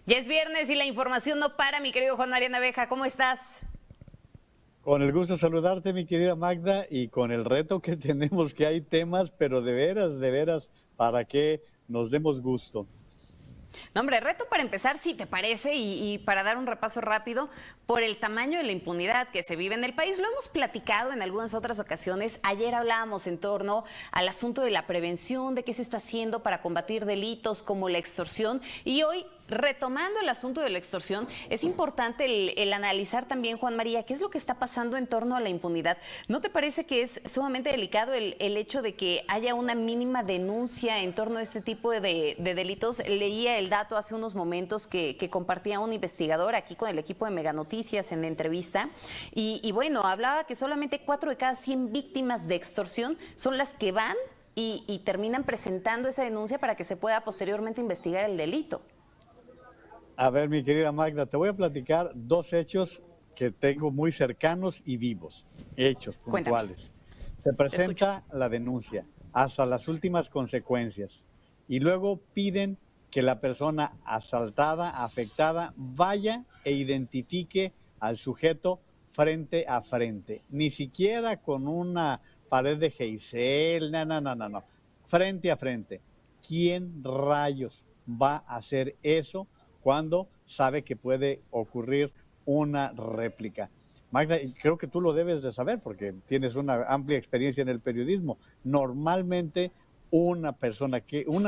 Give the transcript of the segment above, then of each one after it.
Ya es viernes y la información no para, mi querido Juan María Naveja, ¿cómo estás? Con el gusto de saludarte, mi querida Magda, y con el reto que tenemos, que hay temas, pero de veras, para que nos demos gusto. No, hombre, reto para empezar, si te parece, y para dar un repaso rápido por el tamaño de la impunidad que se vive en el país. Lo hemos platicado en algunas otras ocasiones. Ayer hablábamos en torno al asunto de la prevención, de qué se está haciendo para combatir delitos como la extorsión, y hoy, retomando el asunto de la extorsión, es importante el analizar también, Juan María, qué es lo que está pasando en torno a la impunidad. ¿No te parece que es sumamente delicado el hecho de que haya una mínima denuncia en torno a este tipo de delitos? Leía el dato hace unos momentos que compartía un investigador aquí con el equipo de Mega Noticias en entrevista, y bueno, hablaba que solamente 4 de cada 100 víctimas de extorsión son las que van y terminan presentando esa denuncia para que se pueda posteriormente investigar el delito. A ver, mi querida Magda, te voy a platicar dos hechos que tengo muy cercanos y vivos, hechos Cuéntame, puntuales. Se te escucho. presenta la denuncia hasta las últimas consecuencias y luego piden que la persona asaltada, afectada, vaya e identifique al sujeto frente a frente, ni siquiera con una pared de geisel, no, no, no, no, no, frente a frente. ¿Quién rayos va a hacer eso cuando sabe que puede ocurrir una réplica? Magda, creo que tú lo debes de saber porque tienes una amplia experiencia en el periodismo. Normalmente una persona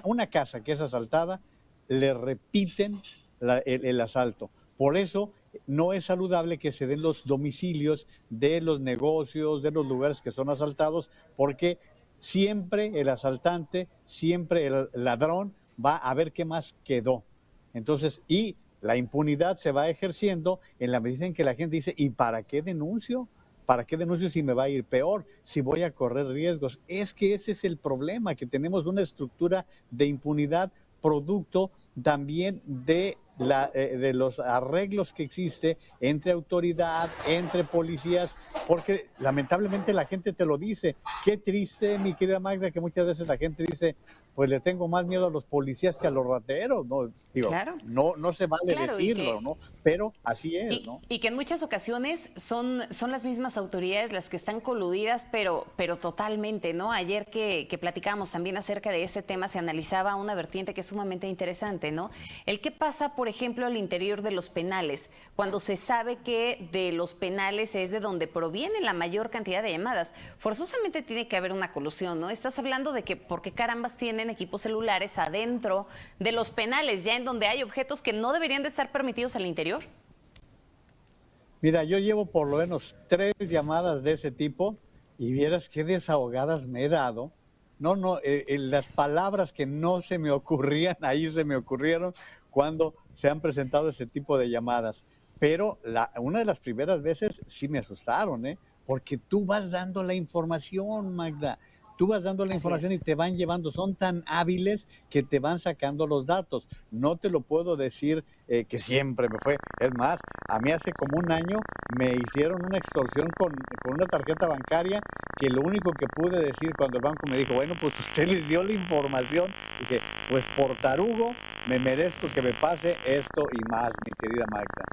una casa que es asaltada, le repiten el asalto. Por eso no es saludable que se den los domicilios de los negocios, de los lugares que son asaltados, porque siempre el asaltante, siempre el ladrón va a ver qué más quedó. Entonces, y la impunidad se va ejerciendo en la medida en que la gente dice, ¿y para qué denuncio? ¿Para qué denuncio si me va a ir peor? Si voy a correr riesgos. Es que ese es el problema, que tenemos una estructura de impunidad producto también de los arreglos que existe entre autoridad, entre policías, porque lamentablemente la gente te lo dice. Qué triste, mi querida Magda, que muchas veces la gente dice, pues le tengo más miedo a los policías que a los rateros, ¿no? Digo, Claro, no se vale claro, y decirlo, que ¿no? Pero así es, ¿no? y que en muchas ocasiones son las mismas autoridades las que están coludidas, pero totalmente, ¿no? Ayer que platicábamos también acerca de este tema, se analizaba una vertiente que es sumamente interesante, ¿no? El qué pasa, por ejemplo, al interior de los penales, cuando se sabe que de los penales es de donde proviene la mayor cantidad de llamadas. Forzosamente tiene que haber una colusión, ¿no? Estás hablando de que por qué carambas tienen equipos celulares adentro de los penales, ya en donde hay objetos que no deberían de estar permitidos al interior. Mira, yo llevo por lo menos 3 llamadas de ese tipo y vieras qué desahogadas me he dado. No, no, las palabras que no se me ocurrían, ahí se me ocurrieron cuando se han presentado ese tipo de llamadas. Pero una de las primeras veces sí me asustaron, ¿eh? Porque tú vas dando la información, Magda. Tú vas dando la Así información y es. te van llevando, son tan hábiles que te van sacando los datos. No te lo puedo decir que siempre me fue. Es más, a mí hace como un año me hicieron una extorsión con una tarjeta bancaria que lo único que pude decir cuando el banco me dijo, bueno, pues usted les dio la información, dije, pues por tarugo me merezco que me pase esto y más, mi querida Magda.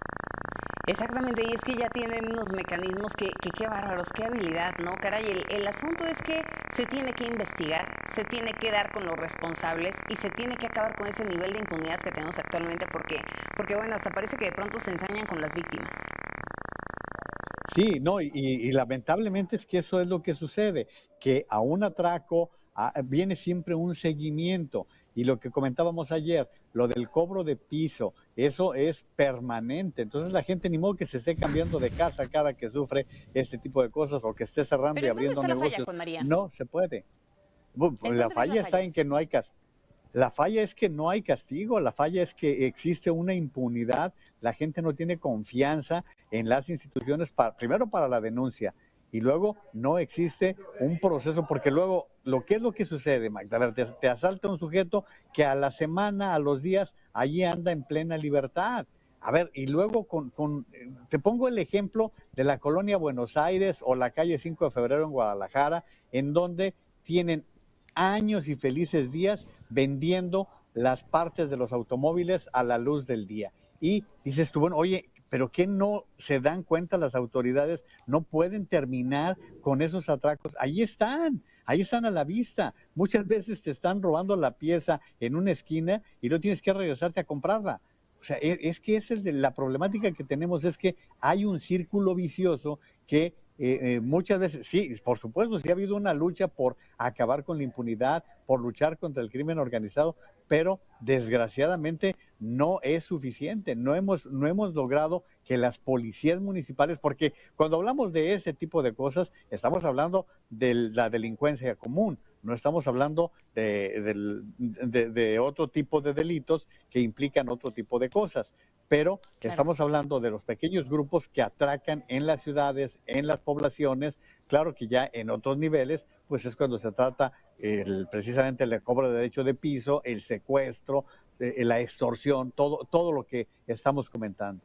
Exactamente, y es que ya tienen unos mecanismos que qué bárbaros, qué habilidad, ¿no? Caray, el asunto es que se tiene que investigar, se tiene que dar con los responsables y se tiene que acabar con ese nivel de impunidad que tenemos actualmente porque bueno, hasta parece que de pronto se ensañan con las víctimas. Sí, no, y lamentablemente es que eso es lo que sucede, que a un atraco viene siempre un seguimiento. Y lo que comentábamos ayer, lo del cobro de piso, eso es permanente. Entonces la gente ni modo que se esté cambiando de casa cada que sufre este tipo de cosas o que esté cerrando Pero y ¿en dónde abriendo está la falla, negocios. Juan María? No se puede. Bueno, ¿En pues la dónde ves la falla está falla? en que no hay castigo. La falla es que no hay castigo, la falla es que existe una impunidad, la gente no tiene confianza en las instituciones, primero para la denuncia, y luego no existe un proceso, porque luego, ¿qué es lo que sucede, Magda? A ver, te asalta un sujeto que a la semana, a los días, allí anda en plena libertad. A ver, y luego te pongo el ejemplo de la colonia Buenos Aires o la calle 5 de Febrero en Guadalajara, en donde tienen años y felices días vendiendo las partes de los automóviles a la luz del día. Y dices tú, bueno, oye, pero ¿qué no se dan cuenta las autoridades? No pueden terminar con esos atracos. Ahí están a la vista. Muchas veces te están robando la pieza en una esquina y no tienes que regresarte a comprarla. O sea, es que esa es la problemática que tenemos, es que hay un círculo vicioso que muchas veces, sí, por supuesto, sí ha habido una lucha por acabar con la impunidad, por luchar contra el crimen organizado, pero desgraciadamente no es suficiente. No hemos logrado que las policías municipales, porque cuando hablamos de ese tipo de cosas, estamos hablando de la delincuencia común, no estamos hablando de otro tipo de delitos que implican otro tipo de cosas, pero Claro. estamos hablando de los pequeños grupos que atracan en las ciudades, en las poblaciones. Claro que ya en otros niveles, pues es cuando se trata precisamente el cobro de derecho de piso, el secuestro, la extorsión, todo lo que estamos comentando.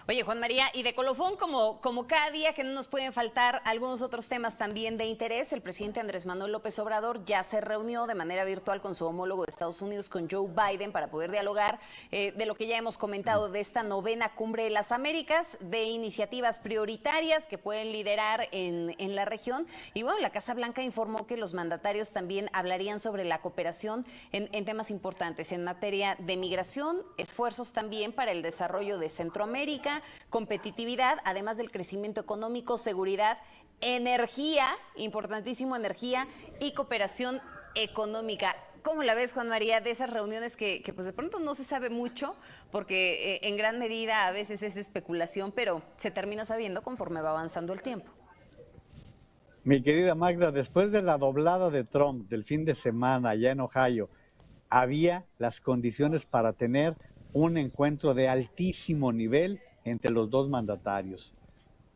Oye, Juan María, y de colofón, como cada día que no nos pueden faltar algunos otros temas también de interés, el presidente Andrés Manuel López Obrador ya se reunió de manera virtual con su homólogo de Estados Unidos, con Joe Biden, para poder dialogar de lo que ya hemos comentado de esta novena Cumbre de las Américas, de iniciativas prioritarias que pueden liderar en la región. Y bueno, la Casa Blanca informó que los mandatarios también hablarían sobre la cooperación en temas importantes, en materia de migración, esfuerzos también para el desarrollo de Centroamérica, competitividad, además del crecimiento económico, seguridad, energía, importantísimo energía, y cooperación económica. ¿Cómo la ves, Juan María, de esas reuniones que pues de pronto no se sabe mucho, porque en gran medida a veces es especulación, pero se termina sabiendo conforme va avanzando el tiempo? Mi querida Magda, después de la doblada de Trump del fin de semana allá en Ohio, había las condiciones para tener un encuentro de altísimo nivel entre los dos mandatarios.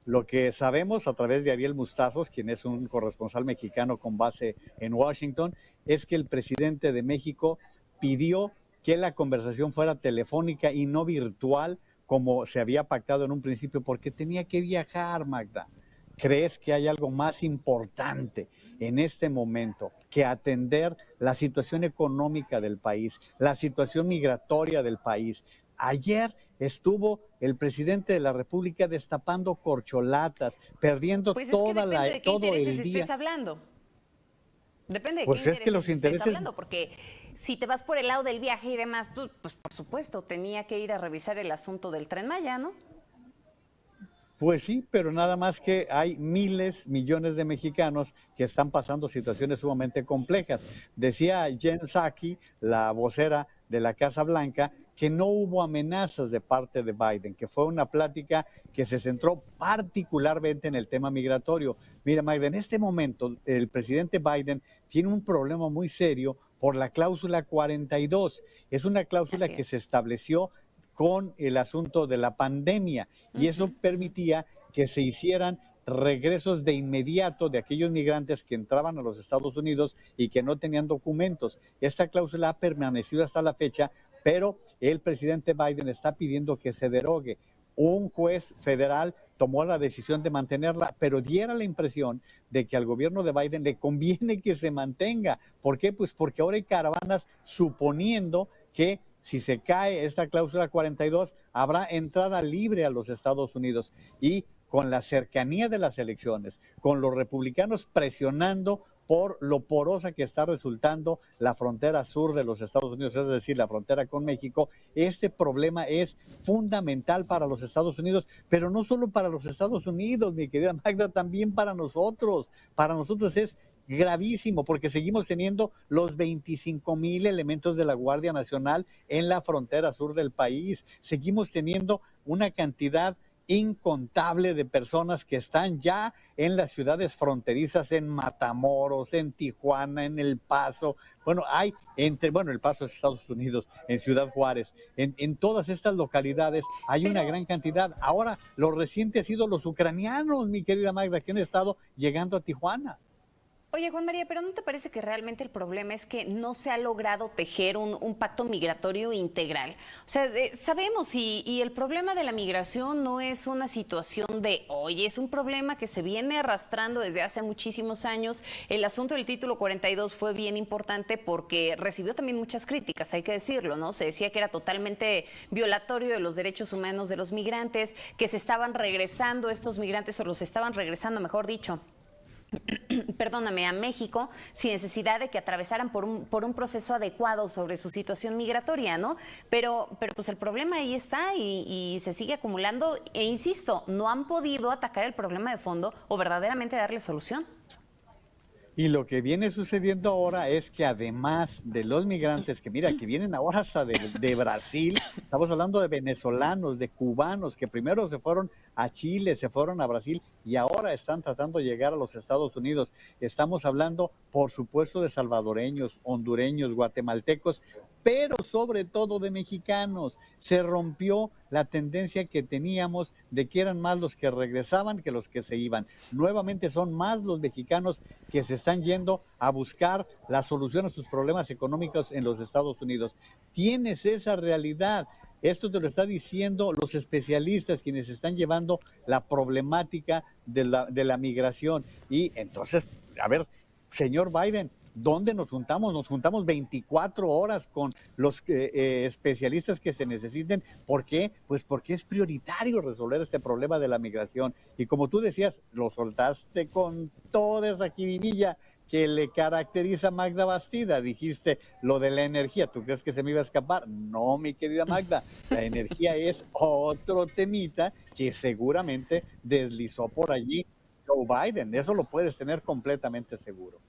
Lo que sabemos a través de Ariel Mustazos, quien es un corresponsal mexicano con base en Washington, es que el presidente de México pidió que la conversación fuera telefónica y no virtual como se había pactado en un principio, porque tenía que viajar, Magda. ¿Crees que hay algo más importante en este momento que atender la situación económica del país, la situación migratoria del país? Ayer estuvo el presidente de la República destapando corcholatas, perdiendo Pues es que depende de qué todo intereses el estés día. hablando. Depende de qué Pues es que los intereses estés intereses, hablando, porque si te vas por el lado del viaje y demás, pues por supuesto, tenía que ir a revisar el asunto del Tren Maya, ¿no? pues sí, pero nada más que hay miles, millones de mexicanos que están pasando situaciones sumamente complejas. Decía Jen Psaki, la vocera de la Casa Blanca, que no hubo amenazas de parte de Biden, que fue una plática que se centró particularmente en el tema migratorio. Mira, Magda, en este momento el presidente Biden tiene un problema muy serio por la cláusula 42. Es una cláusula Así que es. se estableció con el asunto de la pandemia y eso Ujú, ujú. permitía que se hicieran regresos de inmediato de aquellos migrantes que entraban a los Estados Unidos y que no tenían documentos. Esta cláusula ha permanecido hasta la fecha, pero el presidente Biden está pidiendo que se derogue. Un juez federal tomó la decisión de mantenerla, pero diera la impresión de que al gobierno de Biden le conviene que se mantenga. ¿Por qué? Pues porque ahora hay caravanas suponiendo que si se cae esta cláusula 42, habrá entrada libre a los Estados Unidos. Y con la cercanía de las elecciones, con los republicanos presionando por lo porosa que está resultando la frontera sur de los Estados Unidos, es decir, la frontera con México, este problema es fundamental para los Estados Unidos, pero no solo para los Estados Unidos, mi querida Magda, también para nosotros. Para nosotros es gravísimo porque seguimos teniendo los 25,000 elementos de la Guardia Nacional en la frontera sur del país. Seguimos teniendo una cantidad incontable de personas que están ya en las ciudades fronterizas, en Matamoros, en Tijuana, en El Paso. Bueno, El Paso es Estados Unidos, en Ciudad Juárez, en todas estas localidades hay una Pero gran cantidad. Ahora, lo reciente ha sido los ucranianos, mi querida Magda, que han estado llegando a Tijuana. Oye, Juan María, pero ¿no te parece que realmente el problema es que no se ha logrado tejer un pacto migratorio integral? O sea, sabemos y el problema de la migración no es una situación de hoy, es un problema que se viene arrastrando desde hace muchísimos años. El asunto del título 42 fue bien importante porque recibió también muchas críticas, hay que decirlo, ¿no? Se decía que era totalmente violatorio de los derechos humanos de los migrantes, que se estaban regresando estos migrantes, o los estaban regresando, mejor dicho, perdóname, a México sin necesidad de que atravesaran por un proceso adecuado sobre su situación migratoria, ¿no? Pero pues el problema ahí está y se sigue acumulando e insisto, no han podido atacar el problema de fondo o verdaderamente darle solución. Y lo que viene sucediendo ahora es que además de los migrantes, que mira, que vienen ahora hasta de Brasil, estamos hablando de venezolanos, de cubanos, que primero se fueron a Chile, se fueron a Brasil y ahora están tratando de llegar a los Estados Unidos. Estamos hablando, por supuesto, de salvadoreños, hondureños, guatemaltecos, pero sobre todo de mexicanos. Se rompió la tendencia que teníamos de que eran más los que regresaban que los que se iban. Nuevamente son más los mexicanos que se están yendo a buscar la solución a sus problemas económicos en los Estados Unidos. Tienes esa realidad. Esto te lo están diciendo los especialistas, quienes están llevando la problemática de la migración. Y entonces, a ver, señor Biden, ¿dónde nos juntamos? Nos juntamos 24 horas con los especialistas que se necesiten. ¿Por qué? Pues porque es prioritario resolver este problema de la migración. Y como tú decías, lo soltaste con toda esa jiribilla que le caracteriza a Magda Bastida. Dijiste lo de la energía. ¿Tú crees que se me iba a escapar? No, mi querida Magda. La energía es otro temita que seguramente deslizó por allí Joe Biden. Eso lo puedes tener completamente seguro.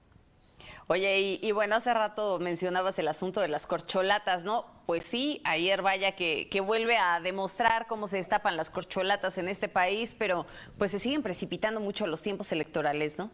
Oye, bueno, hace rato mencionabas el asunto de las corcholatas, ¿no? Pues sí, ayer vaya que vuelve a demostrar cómo se destapan las corcholatas en este país, pero pues se siguen precipitando mucho los tiempos electorales, ¿no?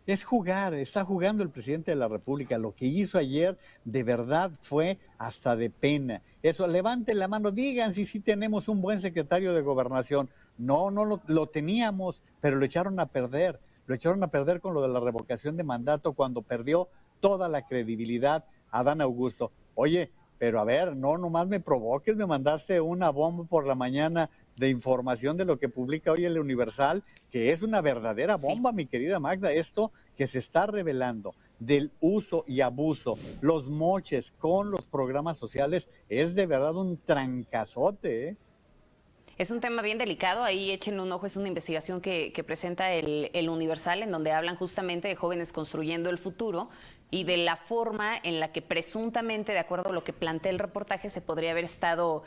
Es jugar, está jugando el presidente de la República. Lo que hizo ayer de verdad fue hasta de pena. Eso, levanten la mano, digan si sí tenemos un buen secretario de Gobernación. No, no lo teníamos, pero lo echaron a perder. Lo echaron a perder con lo de la revocación de mandato cuando perdió toda la credibilidad a Adán Augusto. Oye, pero a ver, no nomás me provoques, me mandaste una bomba por la mañana de información de lo que publica hoy el Universal, que es una verdadera bomba, sí, mi querida Magda. Esto que se está revelando del uso y abuso, los moches con los programas sociales, es de verdad un trancazote, ¿eh? Es un tema bien delicado, ahí échenle un ojo, es una investigación que presenta el Universal, en donde hablan justamente de jóvenes construyendo el futuro y de la forma en la que presuntamente, de acuerdo a lo que plantea el reportaje, se podría haber estado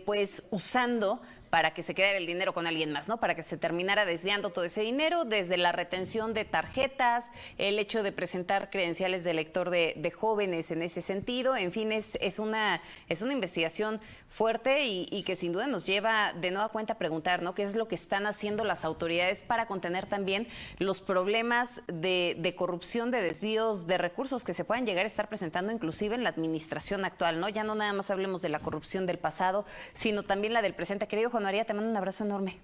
pues usando para que se quedara el dinero con alguien más, ¿no? Para que se terminara desviando todo ese dinero, desde la retención de tarjetas, el hecho de presentar credenciales de lector de jóvenes en ese sentido. En fin, es una investigación fuerte y que sin duda nos lleva de nueva cuenta a preguntar, ¿no? ¿Qué es lo que están haciendo las autoridades para contener también los problemas de corrupción, de desvíos de recursos que se puedan llegar a estar presentando inclusive en la administración actual, ¿no? Ya no nada más hablemos de la corrupción del pasado, sino también la del presente. Querido Juan María, te mando un abrazo enorme.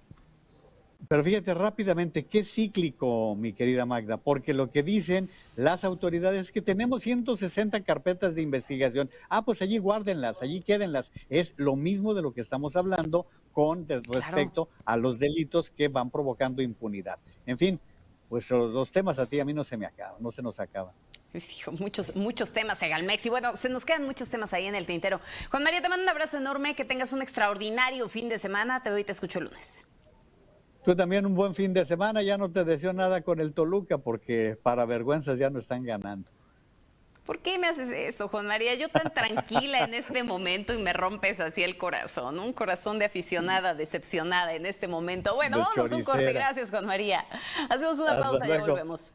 Pero fíjate rápidamente, qué cíclico, mi querida Magda, porque lo que dicen las autoridades es que tenemos 160 carpetas de investigación. Ah, pues allí guárdenlas, allí quédenlas. Es lo mismo de lo que estamos hablando con respecto a los delitos que van provocando impunidad. En fin, pues los temas a ti, a mí no se me acaban, no se nos acaban. Hijo, muchos temas, Segalmex. Y bueno, se nos quedan muchos temas ahí en el tintero. Juan María, te mando un abrazo enorme, que tengas un extraordinario fin de semana. Te veo y te escucho el lunes. Tú también un buen fin de semana. Ya no te deseo nada con el Toluca porque para vergüenzas ya no están ganando. ¿Por qué me haces eso, Juan María? Yo tan tranquila en este momento y me rompes así el corazón, un corazón de aficionada, decepcionada en este momento. Bueno, vámonos a un corte. Gracias, Juan María. Hacemos una pausa y ya volvemos.